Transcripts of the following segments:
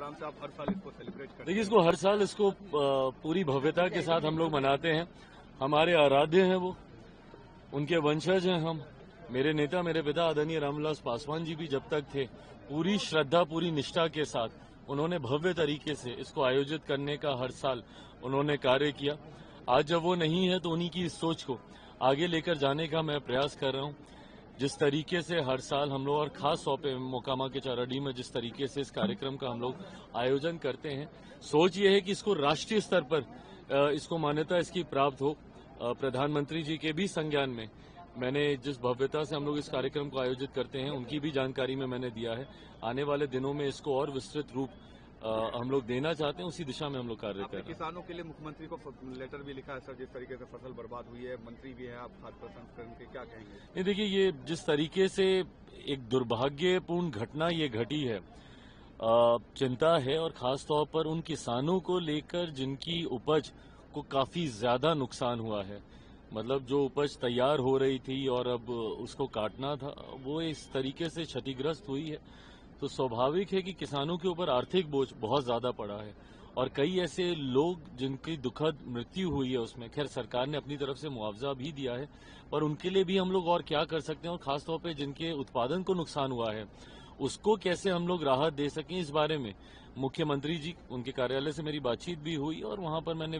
आराम से आप हर साल इसको सेलिब्रेट करते हैं? देखिए, इसको हर साल इसको पूरी भव्यता के साथ हम लोग मनाते हैं। हमारे आराध्य हैं वो, उनके वंशज हैं हम। मेरे नेता, मेरे पिता आदरणीय रामविलास पासवान जी भी जब तक थे, पूरी श्रद्धा, पूरी निष्ठा के साथ उन्होंने भव्य तरीके से इसको आयोजित करने का हर साल उन्होंने कार्य किया। आज जब वो नहीं है तो उन्हीं की इस सोच को आगे लेकर जाने का मैं प्रयास कर रहा हूं। जिस तरीके से हर साल हम लोग, और खास तौर पे मोकामा के चाराडी में जिस तरीके से इस कार्यक्रम का हम लोग आयोजन करते हैं, सोच ये है कि इसको राष्ट्रीय स्तर पर इसको मान्यता इसकी प्राप्त हो। प्रधानमंत्री जी के भी संज्ञान में मैंने जिस भव्यता से हम लोग इस कार्यक्रम को आयोजित करते हैं उनकी भी जानकारी में मैंने दिया है। आने वाले दिनों में इसको और विस्तृत रूप हम लोग देना चाहते हैं, उसी दिशा में हम लोग कार्य कर रहे हैं। किसानों के लिए मुख्यमंत्री को लेटर भी लिखा है सर, जिस तरीके से फसल बर्बाद हुई है, मंत्री भी हैं आप, खाद्य प्रसंस्करण के, क्या कहेंगे? नहीं, देखिए, ये जिस तरीके से एक दुर्भाग्यपूर्ण घटना ये घटी है, चिंता है, और खास तौर पर उन किसानों को लेकर जिनकी उपज को काफी ज्यादा नुकसान हुआ है। मतलब जो उपज तैयार हो रही थी और अब उसको काटना था, वो इस तरीके से क्षतिग्रस्त हुई है, तो स्वाभाविक है कि किसानों के ऊपर आर्थिक बोझ बहुत ज्यादा पड़ा है। और कई ऐसे लोग जिनकी दुखद मृत्यु हुई है उसमें, खैर सरकार ने अपनी तरफ से मुआवजा भी दिया है, पर उनके लिए भी हम लोग और क्या कर सकते हैं, और खासतौर पर जिनके उत्पादन को नुकसान हुआ है उसको कैसे हम लोग राहत दे सकें, इस बारे में मुख्यमंत्री जी, उनके कार्यालय से मेरी बातचीत भी हुई और वहां पर मैंने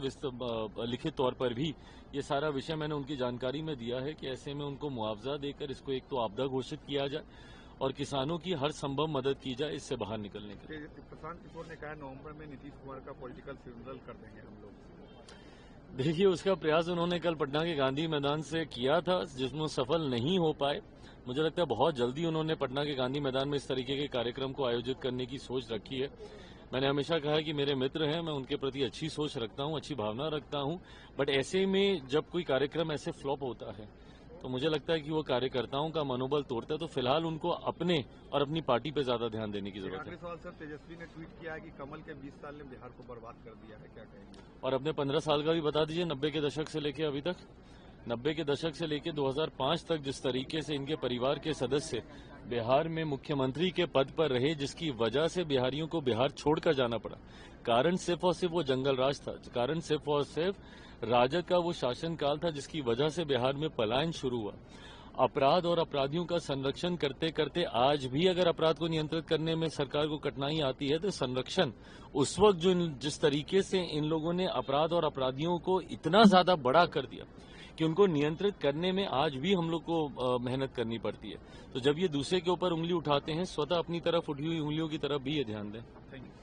लिखित तौर पर भी ये सारा विषय मैंने उनकी जानकारी में दिया है कि ऐसे में उनको मुआवजा देकर इसको एक तो आपदा घोषित किया जाए और किसानों की हर संभव मदद की जाए इससे बाहर निकलने के लिए। प्रशांत किशोर ने कहा नवंबर में नीतीश कुमार का पॉलिटिकल फ्यूनरल कर देंगे हम लोग। देखिए, उसका प्रयास उन्होंने कल पटना के गांधी मैदान से किया था, जिसमें सफल नहीं हो पाए। मुझे लगता है बहुत जल्दी उन्होंने पटना के गांधी मैदान में इस तरीके के कार्यक्रम को आयोजित करने की सोच रखी है। मैंने हमेशा कहा है कि मेरे मित्र हैं, मैं उनके प्रति अच्छी सोच रखता हूं, अच्छी भावना रखता हूं, बट ऐसे में जब कोई कार्यक्रम ऐसे फ्लॉप होता है तो मुझे लगता है कि वो कार्यकर्ताओं का मनोबल तोड़ता है। तो फिलहाल उनको अपने और अपनी पार्टी पे ज्यादा ध्यान देने की जरूरत है। सवाल सर, तेजस्वी ने ट्वीट किया है कि कमल के 20 साल ने बिहार को बर्बाद कर दिया है, क्या कहेंगे? और अपने 15 साल का भी बता दीजिए, 90 के दशक से लेकर अभी तक, 90 के दशक से लेकर 2005 तक जिस तरीके से इनके परिवार के सदस्य बिहार में मुख्यमंत्री के पद पर रहे, जिसकी वजह से बिहारियों को बिहार छोड़कर जाना पड़ा। कारण सिर्फ और सिर्फ वो जंगल राज था, कारण सिर्फ और सिर्फ राजद का वो शासनकाल था, जिसकी वजह से बिहार में पलायन शुरू हुआ। अपराध और अपराधियों का संरक्षण करते करते आज भी अगर अपराध को नियंत्रित करने में सरकार को कठिनाई आती है तो संरक्षण उस वक्त जिस तरीके से इन लोगों ने अपराध और अपराधियों को इतना ज्यादा बड़ा कर दिया कि उनको नियंत्रित करने में आज भी हम लोग को मेहनत करनी पड़ती है। तो जब ये दूसरे के ऊपर उंगली उठाते हैं, स्वतः अपनी तरफ उठी हुई उंगलियों की तरफ भी ये ध्यान दें। Thank you.